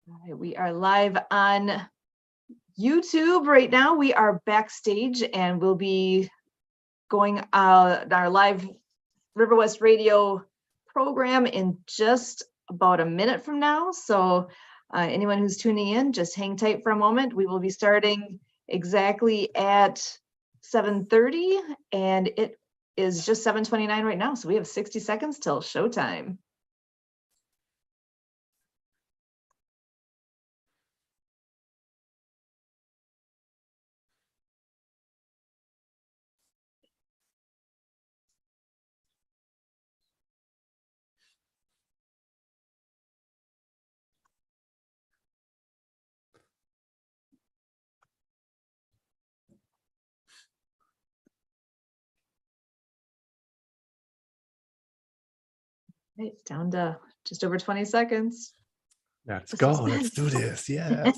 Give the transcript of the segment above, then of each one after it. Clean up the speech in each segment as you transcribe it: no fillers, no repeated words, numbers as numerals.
All right, we are live on YouTube right now. We are backstage and we'll be going our live River West Radio program in just about a minute from now. So anyone who's tuning in, just hang tight for a moment. We will be starting exactly at 7:30 and it is just 7:29 right now. So we have 60 seconds till showtime. Right, down to just over 20 seconds. Let's go. Let's do this. Yes.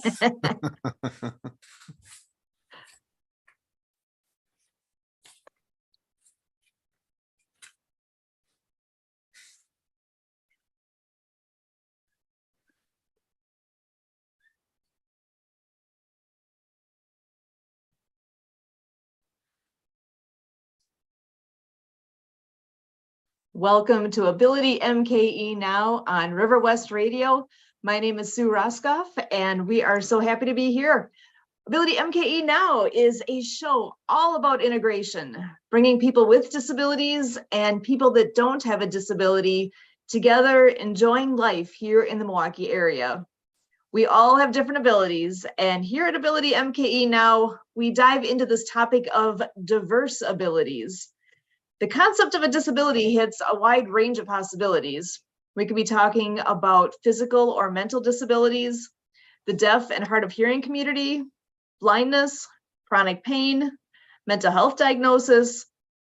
Welcome to AbilityMKE Now on River West Radio. My name is Sue Roskoff, and we are so happy to be here. AbilityMKE Now is a show all about integration, bringing people with disabilities and people that don't have a disability together, enjoying life here in the Milwaukee area. We all have different abilities, and here at AbilityMKE Now, we dive into this topic of diverse abilities. The concept of a disability hits a wide range of possibilities. We could be talking about physical or mental disabilities, the deaf and hard of hearing community, blindness, chronic pain, mental health diagnosis,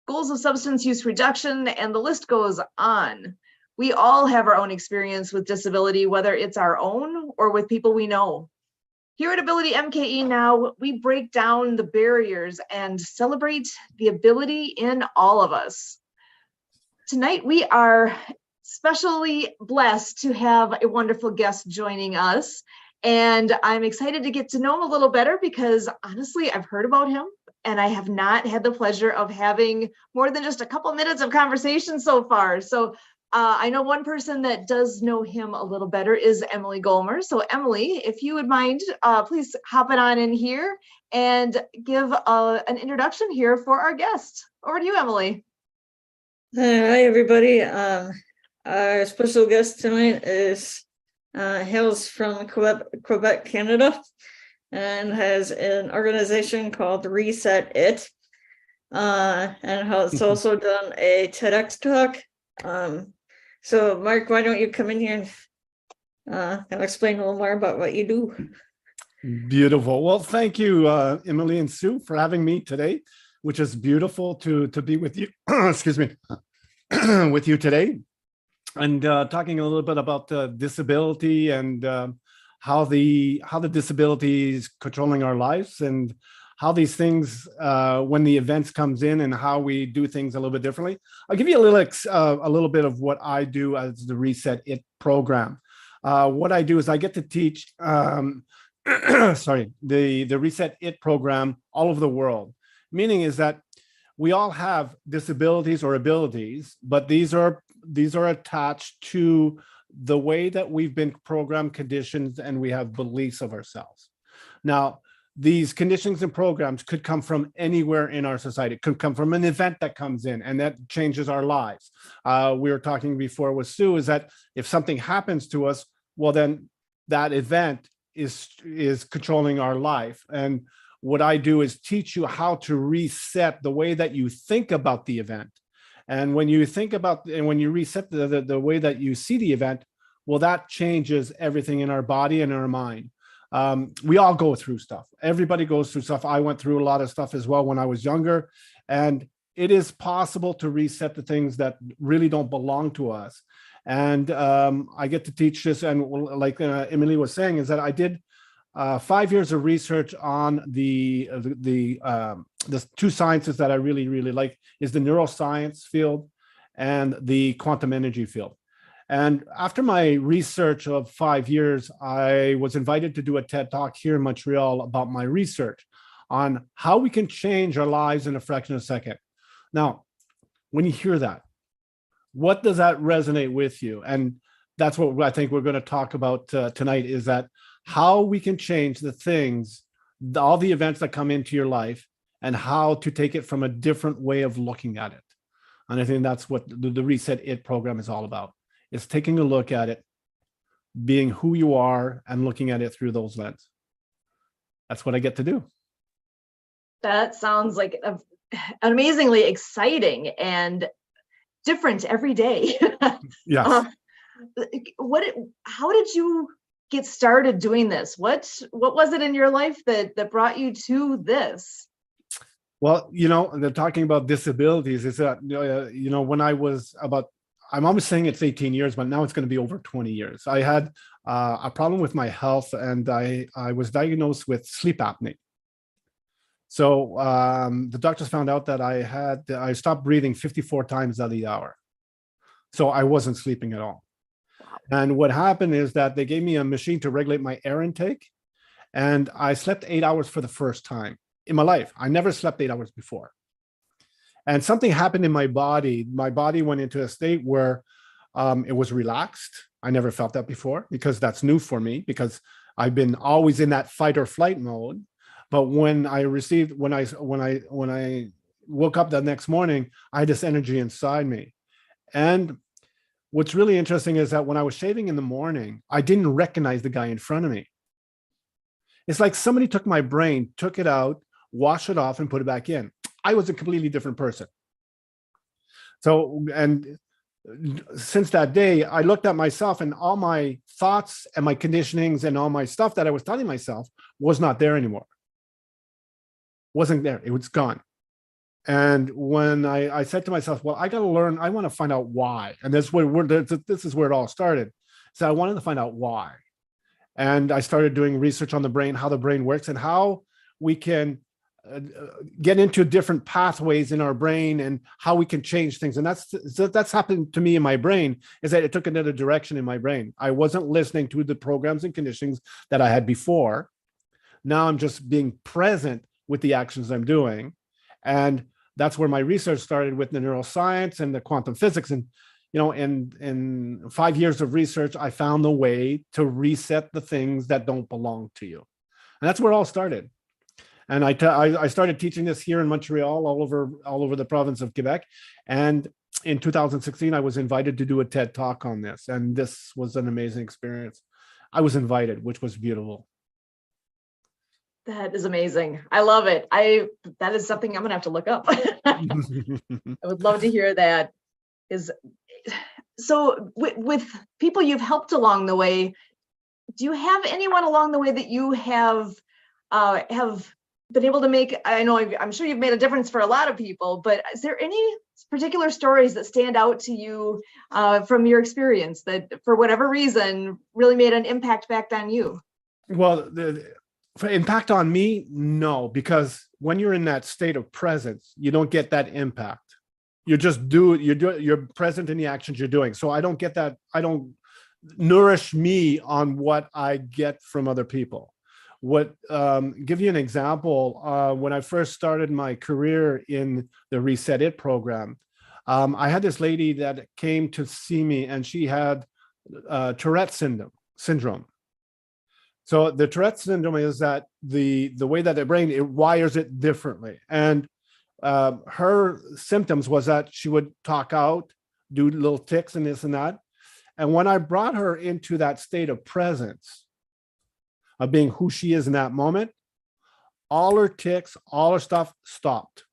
goals of substance use reduction, and the list goes on. We all have our own experience with disability, whether it's our own or with people we know. Here at AbilityMKE Now, we break down the barriers and celebrate the ability in all of us. Tonight, we are especially blessed to have a wonderful guest joining us. And I'm excited to get to know him a little better because honestly, I've heard about him and I have not had the pleasure of having more than just a couple minutes of conversation so far. So I know one person that does know him a little better is Emily Golmer. So Emily, if you would mind, please hop it on in here and give an introduction here for our guest. Over to you, Emily. Hi, everybody. Our special guest tonight hails from Quebec, Canada, and has an organization called Reset It, and has also done a TEDx talk. So Mark, why don't you come in here and explain a little more about what you do? Beautiful. Well, thank you, Emily and Sue, for having me today, which is beautiful to be with you. Excuse me, with you today, and talking a little bit about disability and how the disability is controlling our lives and how these things, when the events comes in and how we do things a little bit differently. I'll give you a little bit of what I do as the Reset It program. What I do is I get to teach, sorry, the Reset It program all over the world. Meaning is that we all have disabilities or abilities, but these are attached to the way that we've been programmed, conditioned, and we have beliefs of ourselves. Now, these conditions and programs could come from anywhere in our society. It could come from an event that comes in and that changes our lives. We were talking before with Sue is that if something happens to us, well, then that event is controlling our life. And what I do is teach you how to reset the way that you think about the event. And when you think about, and when you reset the way that you see the event, well, that changes everything in our body and our mind. We all go through stuff. Everybody goes through stuff. I went through a lot of stuff as well when I was younger, and it is possible to reset the things that really don't belong to us. And I get to teach this, and like Emily was saying, is that I did 5 years of research on the two sciences that I really like is the neuroscience field and the quantum energy field. And after my research of 5 years, I was invited to do a TED Talk here in Montreal about my research on how we can change our lives in a fraction of a second. Now, when you hear that, what does that resonate with you? And that's what I think we're going to talk about tonight, is that how we can change the things, all the events that come into your life, and how to take it from a different way of looking at it. And I think that's what the Reset It program is all about. Is taking a look at it, being who you are, and looking at it through those lenses. That's what I get to do. That sounds like amazingly exciting and different every day. Yes. How did you get started doing this? What was it in your life that brought you to this? Well, they're talking about disabilities. Is that, when I was about, I'm almost saying it's 18 years, but now it's going to be over 20 years. I had a problem with my health, and I was diagnosed with sleep apnea. So the doctors found out that I stopped breathing 54 times out of the hour. So I wasn't sleeping at all. And what happened is that they gave me a machine to regulate my air intake, and I slept 8 hours for the first time in my life. I never slept 8 hours before. And something happened in my body. My body went into a state where it was relaxed. I never felt that before, because that's new for me, because I've been always in that fight or flight mode. But when I woke up that next morning, I had this energy inside me. And what's really interesting is that when I was shaving in the morning, I didn't recognize the guy in front of me. It's like somebody took my brain, took it out, washed it off, and put it back in. I was a completely different person. So, and since that day, I looked at myself, and all my thoughts and my conditionings and all my stuff that I was telling myself was not there anymore. Wasn't there. It was gone. And when I said to myself, well, I got to learn, I want to find out why. And this is where it all started. So I wanted to find out why. And I started doing research on the brain, how the brain works, and how we can get into different pathways in our brain, and how we can change things. And that's happened to me in my brain, is that it took another direction in my brain. I wasn't listening to the programs and conditionings that I had before. Now I'm just being present with the actions I'm doing. And that's where my research started, with the neuroscience and the quantum physics. And, in 5 years of research, I found the way to reset the things that don't belong to you. And that's where it all started. And I started teaching this here in Montreal, all over the province of Quebec. And in 2016, I was invited to do a TED Talk on this. And this was an amazing experience. I was invited, which was beautiful. That is amazing. I love it. That is something I'm gonna have to look up. I would love to hear that. So with people you've helped along the way, do you have anyone along the way that you have been able to make? I know I'm sure you've made a difference for a lot of people, but is there any particular stories that stand out to you from your experience that, for whatever reason, really made an impact back on you? Well, for impact on me, no, because when you're in that state of presence, you don't get that impact. You just you're present in the actions you're doing. So I don't get that. I don't nourish me on what I get from other people. Give you an example. When I first started my career in the Reset It program, I had this lady that came to see me, and she had Tourette syndrome. So the Tourette syndrome is that the way that the brain, it wires it differently. And her symptoms was that she would talk out, do little tics and this and that. And when I brought her into that state of presence, of being who she is in that moment, all her tics, all her stuff stopped.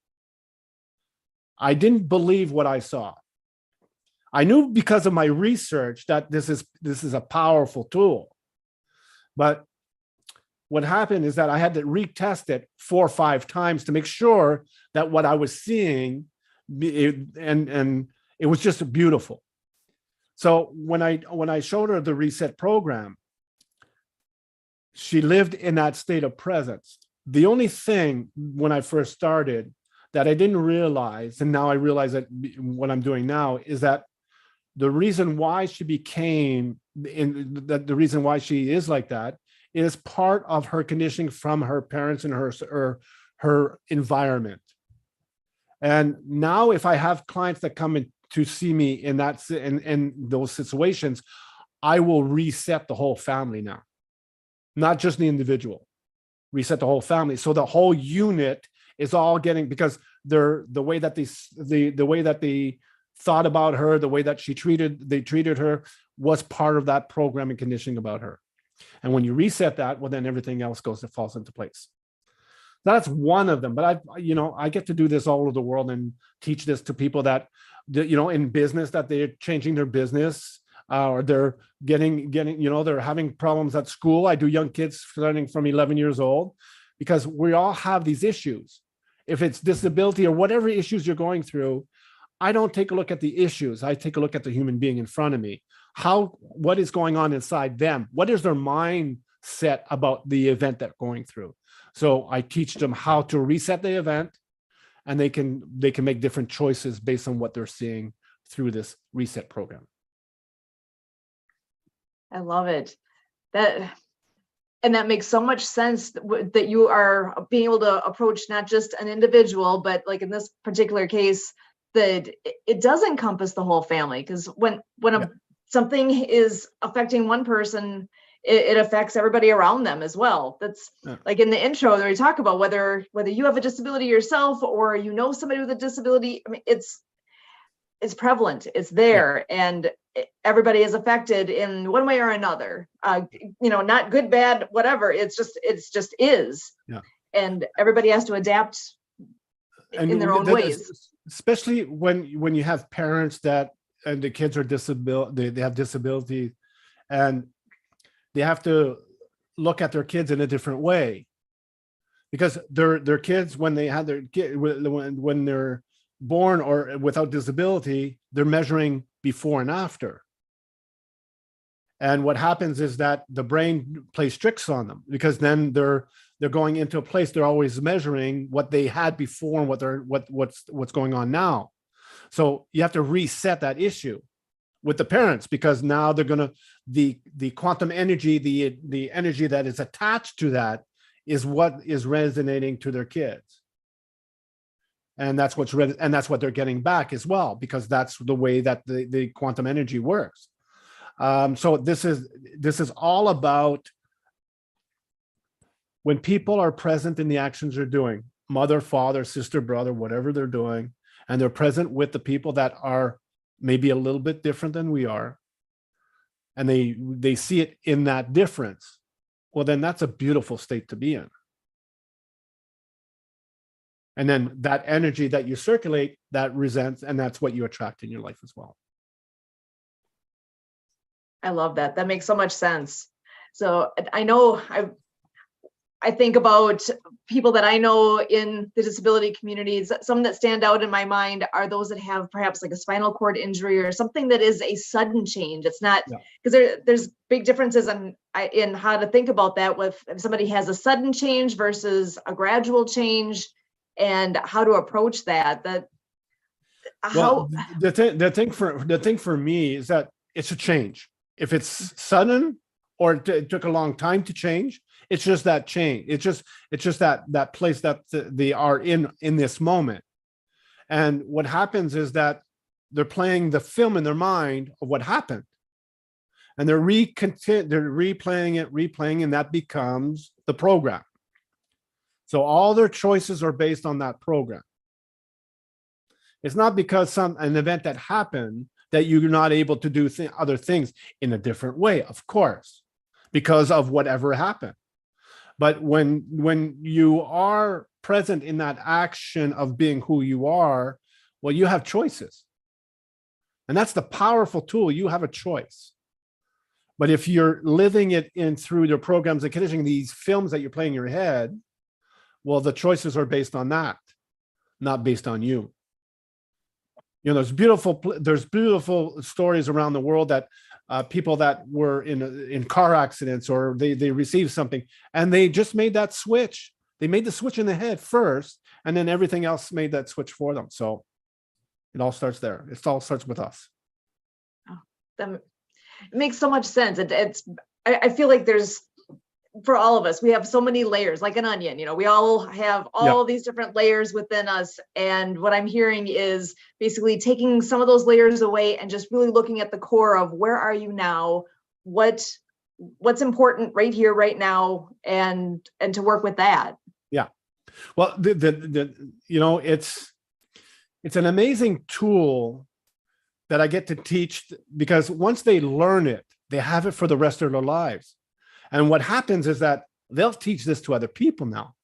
I didn't believe what I saw. I knew because of my research that this is a powerful tool. But what happened is that I had to retest it 4 or 5 times to make sure that what I was seeing, and it was just beautiful. So when I showed her the Reset program, she lived in that state of presence. The only thing when I first started that I didn't realize, and now I realize that what I'm doing now, is that the reason why she became the reason why she is like that is part of her conditioning from her parents and her environment. And now if I have clients that come in to see me in those situations, I will reset the whole family now, not just the individual, reset the whole family. So the whole unit is all getting, because the way that they thought about her, the way that they treated her was part of that program and conditioning about her. And when you reset that, well, then everything else falls into place. That's one of them. But I get to do this all over the world and teach this to people that, in business, that they're changing their business, or they're getting, they're having problems at school. I do young kids starting from 11 years old, because we all have these issues. If it's disability or whatever issues you're going through, I don't take a look at the issues. I take a look at the human being in front of me. What is going on inside them? What is their mindset about the event they're going through? So I teach them how to reset the event, and they can make different choices based on what they're seeing through this reset program. I love it. And that makes so much sense that you are being able to approach not just an individual, but like in this particular case, that it does encompass the whole family. Because when something is affecting one person, it affects everybody around them as well. That's like in the intro where we talk about whether you have a disability yourself or somebody with a disability. I mean, it's prevalent, it's there, and everybody is affected in one way or another. Not good, bad, whatever. It's just is. Yeah. And everybody has to adapt in their own ways. Especially when you have parents and the kids are they have disability, and they have to look at their kids in a different way, because their kids, when they have their kid, when they're born or without disability, they're measuring before and after. And what happens is that the brain plays tricks on them, because then they're going into a place, they're always measuring what they had before and what's going on now. So you have to reset that issue with the parents, because now they're going to, the quantum energy, the energy that is attached to that is what is resonating to their kids. And that's what they're getting back as well, because that's the way that the quantum energy works. So this is all about when people are present in the actions they're doing, mother, father, sister, brother, whatever they're doing, and they're present with the people that are maybe a little bit different than we are, and they see it in that difference, well, then that's a beautiful state to be in. And then that energy that you circulate, that resents, and that's what you attract in your life as well. I love that. That makes so much sense. So I know I think about people that I know in the disability communities. Some that stand out in my mind are those that have perhaps like a spinal cord injury or something that is a sudden change. It's not, because there's big differences in how to think about that, with if somebody has a sudden change versus a gradual change, and how to approach that. The thing for me is that it's a change. If it's sudden or it took a long time to change, it's just that change. It's just that place that they are in this moment. And what happens is that they're playing the film in their mind of what happened, and they're replaying it, and that becomes the program. So all their choices are based on that program. It's not because an event that happened that you're not able to do other things in a different way, of course, because of whatever happened. But when you are present in that action of being who you are, well, you have choices. And that's the powerful tool. You have a choice. But if you're living it in through the programs and conditioning, these films that you're playing in your head, well, the choices are based on that, not based on you. There's beautiful stories around the world that people that were in car accidents, or they received something, and they just made that switch. They made the switch in the head first, and then everything else made that switch for them. So it all starts there. It all starts with us. Oh, It makes so much sense. I feel like there's, for all of us, we have so many layers, like an onion, we all have all these different layers within us. And what I'm hearing is basically taking some of those layers away and just really looking at the core of where are you now, what's important right here, right now, and to work with that. Yeah. Well, it's an amazing tool that I get to teach, because once they learn it, they have it for the rest of their lives. And what happens is that they'll teach this to other people now.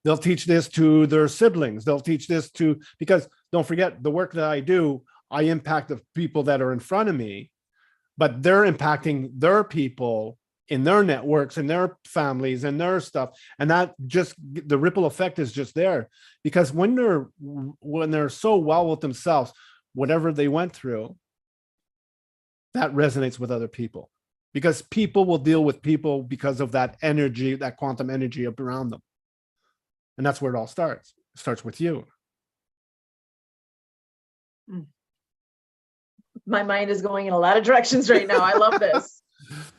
They'll teach this to their siblings. They'll teach this to, because don't forget, the work that I do, I impact the people that are in front of me, but they're impacting their people in their networks and their families and their stuff. And that just, the ripple effect is just there, because when they're so well with themselves, whatever they went through, that resonates with other people, because people will deal with people because of that energy, that quantum energy up around them. And that's where it all starts. It starts with you. My mind is going in a lot of directions right now. I love this.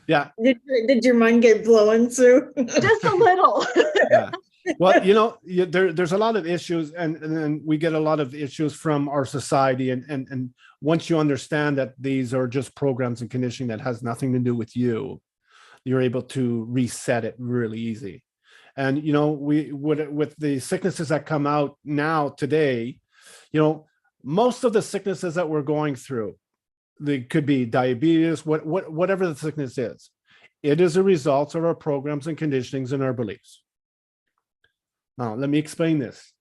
Yeah. Did your mind get blowing, Sue? Just a little. Yeah. Well, there's a lot of issues, and we get a lot of issues from our society. And once you understand that these are just programs and conditioning that has nothing to do with you, you're able to reset it really easy. And, we would, with the sicknesses that come out now today, most of the sicknesses that we're going through, they could be diabetes, whatever the sickness is, it is a result of our programs and conditionings and our beliefs. Now, let me explain this.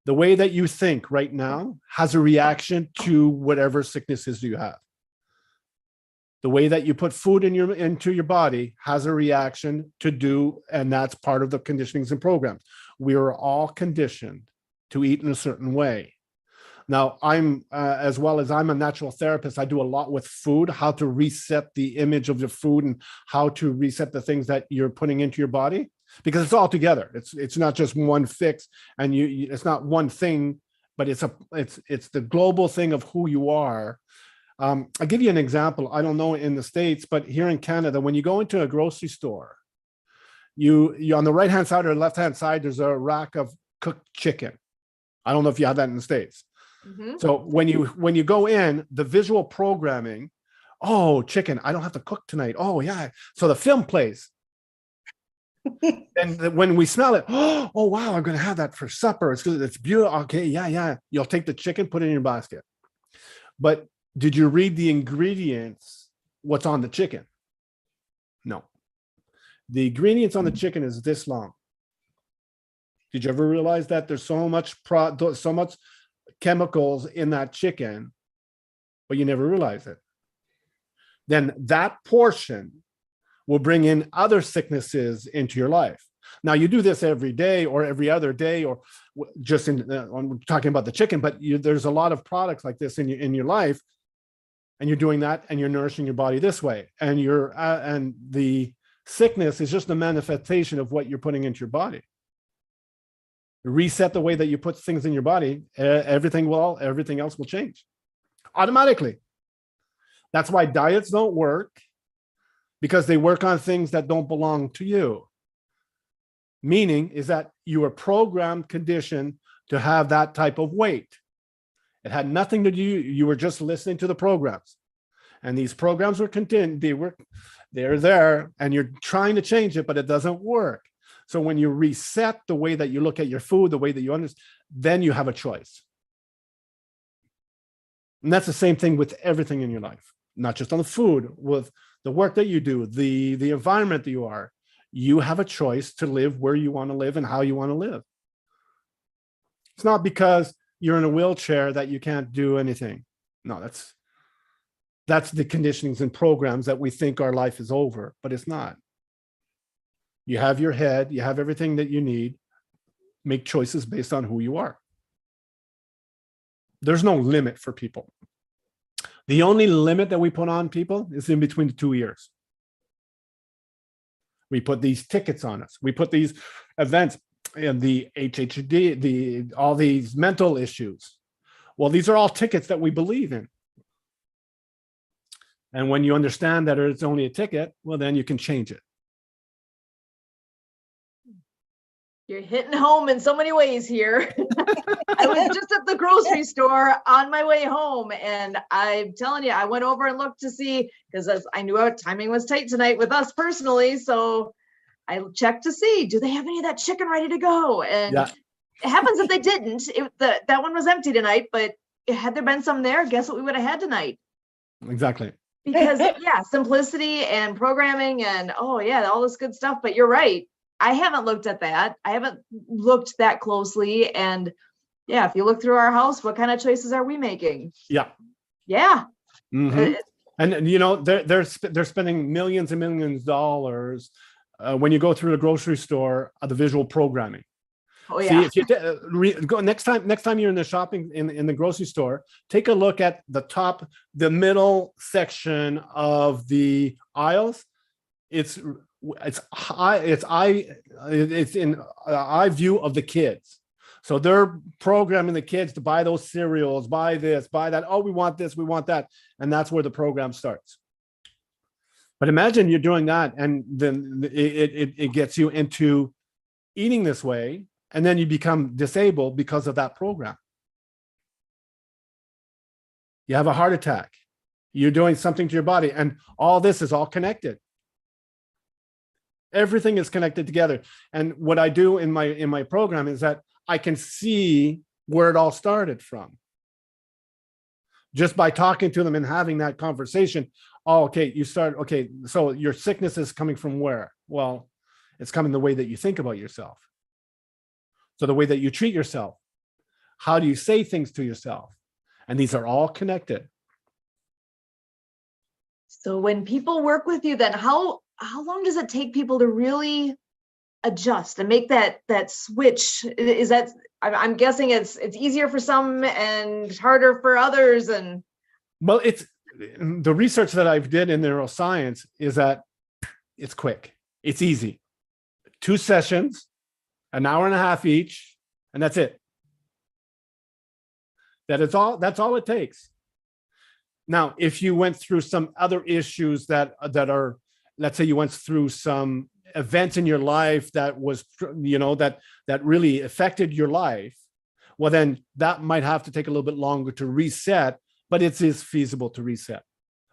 The way that you think right now has a reaction to whatever sicknesses you have. The way that you put food into your body has a reaction to do, and that's part of the conditionings and programs. We are all conditioned to eat in a certain way. Now, as well as I'm a natural therapist, I do a lot with food, how to reset the image of the food and how to reset the things that you're putting into your body, because it's all together. It's not just one fix, and it's not one thing, but it's the global thing of who you are. I'll give you an example. I don't know in the States, but here in Canada, when you go into a grocery store, you on the right-hand side or left-hand side, there's a rack of cooked chicken. I don't know if you have that in the States. Mm-hmm. So when you go in, the visual programming, oh, chicken, I don't have to cook tonight. Oh, yeah. So the film plays. And when we smell it, oh, wow, I'm going to have that for supper. It's beautiful. Okay, yeah. You'll take the chicken, put it in your basket. But did you read the ingredients, what's on the chicken? No. The ingredients on the chicken is this long. Did you ever realize that there's so much chemicals in that chicken, but you never realize it? Then that portion will bring in other sicknesses into your life. Now, you do this every day or every other day, or just I'm talking about the chicken, but there's a lot of products like this in your life, and you're doing that, and you're nourishing your body this way, and and the sickness is just a manifestation of what you're putting into your body. Reset the way that you put things in your body, everything else will change automatically. That's why diets don't work, because they work on things that don't belong to you. Meaning is that you were programmed, conditioned to have that type of weight. It had nothing to do, you were just listening to the programs. And these programs were they're there, and you're trying to change it, but it doesn't work. So when you reset the way that you look at your food, the way that you understand, then you have a choice. And that's the same thing with everything in your life, not just on the food, with the work that you do, the environment that you are. You have a choice to live where you want to live and how you want to live. It's not because you're in a wheelchair that you can't do anything. No, that's the conditionings and programs that we think our life is over, but it's not. You have your head, you have everything that you need. Make choices based on who you are. There's no limit for people. The only limit that we put on people is in between the 2 ears. We put these tickets on us. We put these events and the HHD, all these mental issues. Well, these are all tickets that we believe in. And when you understand that it's only a ticket, well, then you can change it. You're hitting home in so many ways here. I was just at the grocery store on my way home, and I'm telling you, I went over and looked to see, because I knew our timing was tight tonight with us personally. So I checked to see, do they have any of that chicken ready to go? And Yeah. it happens that they didn't. That one was empty tonight, but had there been some there, guess what we would have had tonight? Exactly. Because yeah, simplicity and programming and oh yeah, all this good stuff. But you're right. I haven't looked at that. I haven't looked that closely. And yeah, if you look through our house, what kind of choices are we making? Yeah. Yeah. Mhm. And you know, they're spending millions and millions of dollars when you go through the grocery store, the visual programming. Oh See, yeah. if you go next time you're in the shopping in the grocery store, take a look at the middle section of the aisles. It's in eye view of the kids. So they're programming the kids to buy those cereals, buy this, buy that. Oh, we want this, we want that. And that's where the program starts. But imagine you're doing that, and then it gets you into eating this way, and then you become disabled because of that program. You have a heart attack. You're doing something to your body, and all this is all connected. Everything is connected together. And what I do in my program is that I can see where it all started from. Just by talking to them and having that conversation. Oh, okay, okay, so your sickness is coming from where? Well, it's coming the way that you think about yourself. So the way that you treat yourself. How do you say things to yourself? And these are all connected. So when people work with you, then how long does it take people to really adjust and make that switch? Is that, I'm guessing it's easier for some and harder for others. And well, it's the research that I've did in neuroscience is that it's quick, it's easy. 2 sessions, an hour and a half each, and that's it. That's all it takes. Now, if you went through some other issues that are, let's say you went through some events in your life that was, you know, that really affected your life, well, then that might have to take a little bit longer to reset, but it is feasible to reset.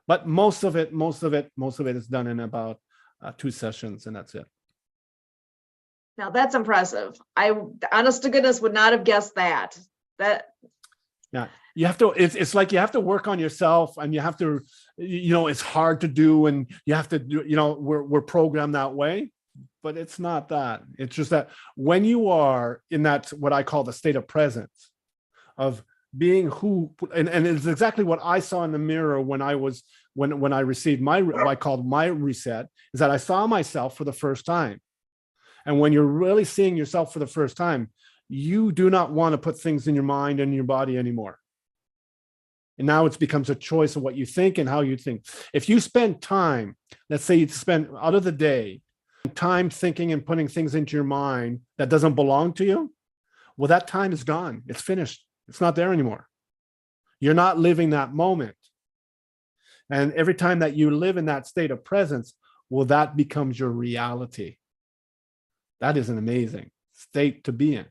But most of it is done in about 2 sessions, and that's it. now that's impressive. I, honest to goodness, would not have guessed that. Yeah, you have to, it's like you have to work on yourself, and you have to, you know, it's hard to do, and you have to do, you know, we're programmed that way, but it's not that. It's just that when you are in that, what I call the state of presence, of being who, and it's exactly what I saw in the mirror when I received what I called my reset, is that I saw myself for the first time. And when you're really seeing yourself for the first time, you do not want to put things in your mind and your body anymore. And now it becomes a choice of what you think and how you think. If you spend time, let's say you spend out of the day, time thinking and putting things into your mind that doesn't belong to you, well, that time is gone. It's finished. It's not there anymore. You're not living that moment. And every time that you live in that state of presence, well, that becomes your reality. That is an amazing state to be in.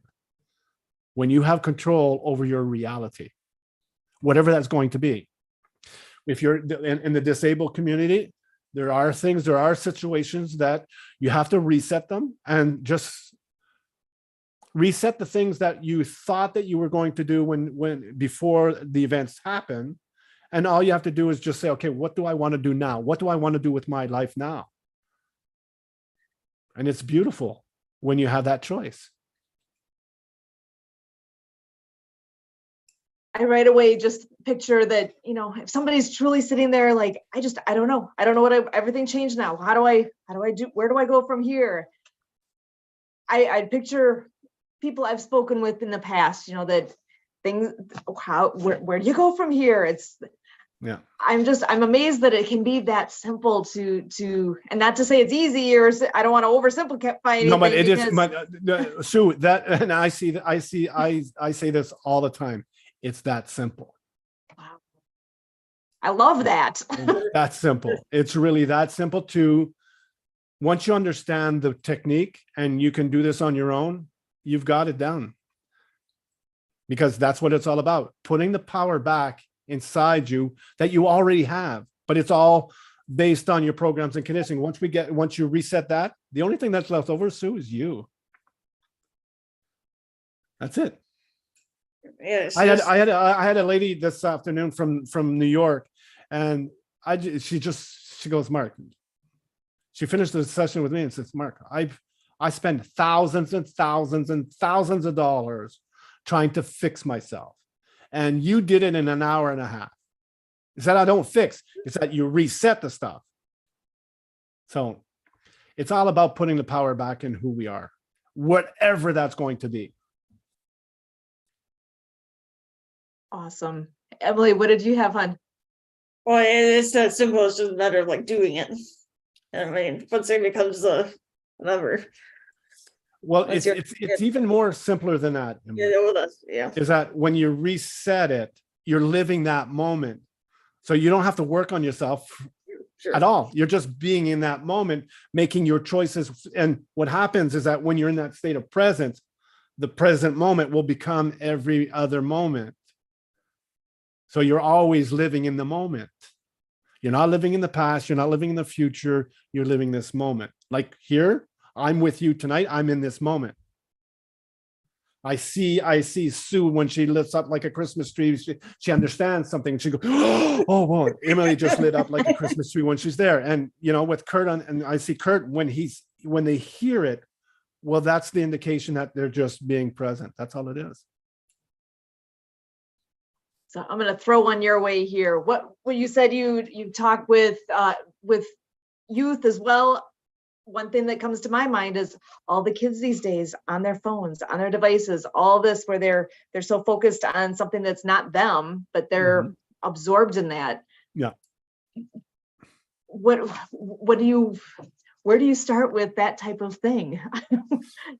When you have control over your reality, whatever that's going to be. If you're in the disabled community, there are situations that you have to reset them, and just reset the things that you thought that you were going to do before the events happen. And all you have to do is just say, okay, what do I want to do now? What do I want to do with my life now? And it's beautiful when you have that choice. I right away just picture that, you know, if somebody's truly sitting there like, I don't know what everything changed now. How do I do, where do I go from here? I picture people I've spoken with in the past, you know, that things, where do you go from here? It's, yeah. I'm amazed that it can be that simple to, and not to say it's easy, or I don't want to oversimplify anything. No, but it is, Sue, that, and I say this all the time. It's that simple. Wow. I love that. That's simple. It's really that simple to, once you understand the technique and you can do this on your own, you've got it down. Because that's what it's all about, putting the power back inside you that you already have, but it's all based on your programs and conditioning. Once you reset that, the only thing that's left over, Sue, is you. That's it. Yes. I had a lady this afternoon from New York, and she goes, Mark, she finished the session with me and says, Mark, I spend thousands and thousands and thousands of dollars trying to fix myself, and you did it in an hour and a half. It's that I don't fix, it's that you reset the stuff. So it's all about putting the power back in who we are, whatever that's going to be. Awesome. Emily, what did you have on? Well, it's that simple. It's just a matter of like doing it. I mean, once it becomes a number. Well, it's even more simpler than that. Yeah. Is that when you reset it, you're living that moment. So you don't have to work on yourself at all. You're just being in that moment, making your choices. And what happens is that when you're in that state of presence, the present moment will become every other moment. So you're always living in the moment. You're not living in the past. You're not living in the future. You're living this moment. Like here, I'm with you tonight. I'm in this moment. I see Sue when she lifts up like a Christmas tree. She understands something. She goes, oh, well, Emily just lit up like a Christmas tree when she's there. And, you know, with Kurt and I see Kurt when they hear it, well, that's the indication that they're just being present. That's all it is. So I'm going to throw one your way here. What you said you talk with youth as well. One thing that comes to my mind is all the kids these days on their phones, on their devices, all this where they're so focused on something that's not them, but they're absorbed in that. Yeah. Where do you start with that type of thing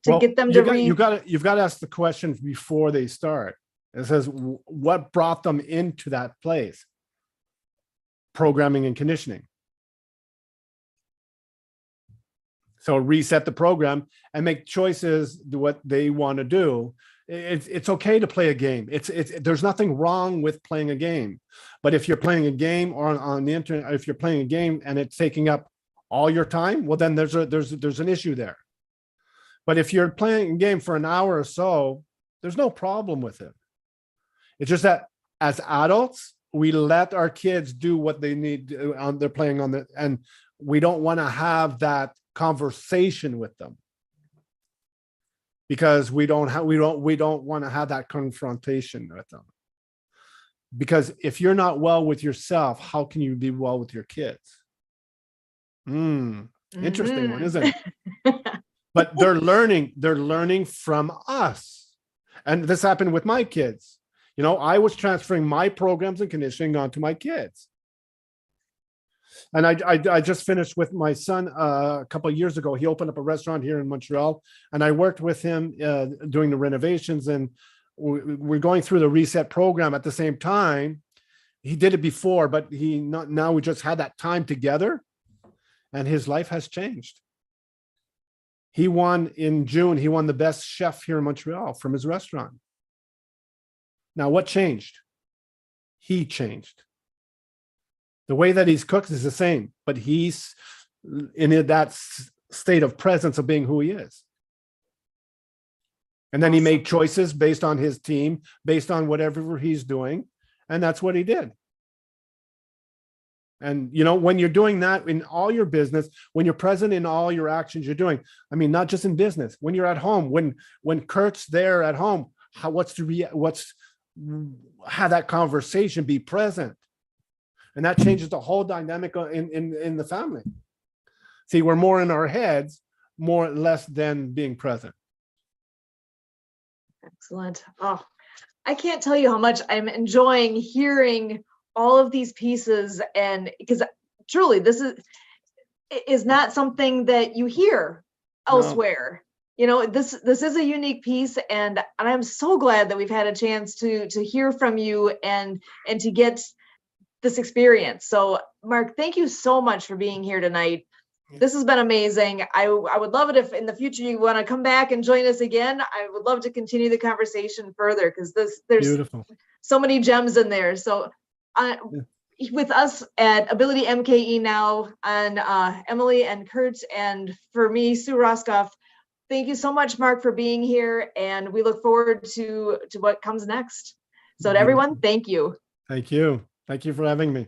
to get them to read? You've got to ask the question before they start. It says, what brought them into that place? Programming and conditioning. So reset the program and make choices to what they want to do. It's okay to play a game. There's nothing wrong with playing a game. But if you're playing a game or on the internet, if you're playing a game and it's taking up all your time, well, then there's an issue there. But if you're playing a game for an hour or so, there's no problem with it. It's just that as adults, we let our kids do what they need to, they're playing on the, and we don't want to have that conversation with them because we don't want to have that confrontation with them. Because if you're not well with yourself, how can you be well with your kids? Interesting one, isn't it? But they're learning from us. And this happened with my kids. You know, I was transferring my programs and conditioning onto my kids. And I just finished with my son a couple of years ago. He opened up a restaurant here in Montreal, and I worked with him doing the renovations, and we're going through the reset program at the same time. He did it before, but now we just had that time together, and his life has changed. He won in June. He won the best chef here in Montreal from his restaurant. Now, what changed? He changed. The way that he's cooked is the same, but he's in that state of presence of being who he is. And then he made choices based on his team, based on whatever he's doing. And that's what he did. And, you know, when you're doing that in all your business, when you're present in all your actions you're doing, I mean, not just in business, when you're at home, when Kurt's there at home, have that conversation, be present. And that changes the whole dynamic in the family. See, we're more in our heads, more or less than being present. Excellent. Oh, I can't tell you how much I'm enjoying hearing all of these pieces, and because truly this is not something that you hear elsewhere. No. You know, this is a unique piece, and I'm so glad that we've had a chance to hear from you and to get this experience. So Mark, thank you so much for being here tonight. This has been amazing. I would love it if in the future you want to come back and join us again. I would love to continue the conversation further because there's Beautiful. so many gems in there. So with us at AbilityMKE Now, and Emily and Kurt, and for me, Sue Roskoff, thank you so much, Mark, for being here. And we look forward to what comes next. So to everyone, thank you. Thank you. Thank you for having me.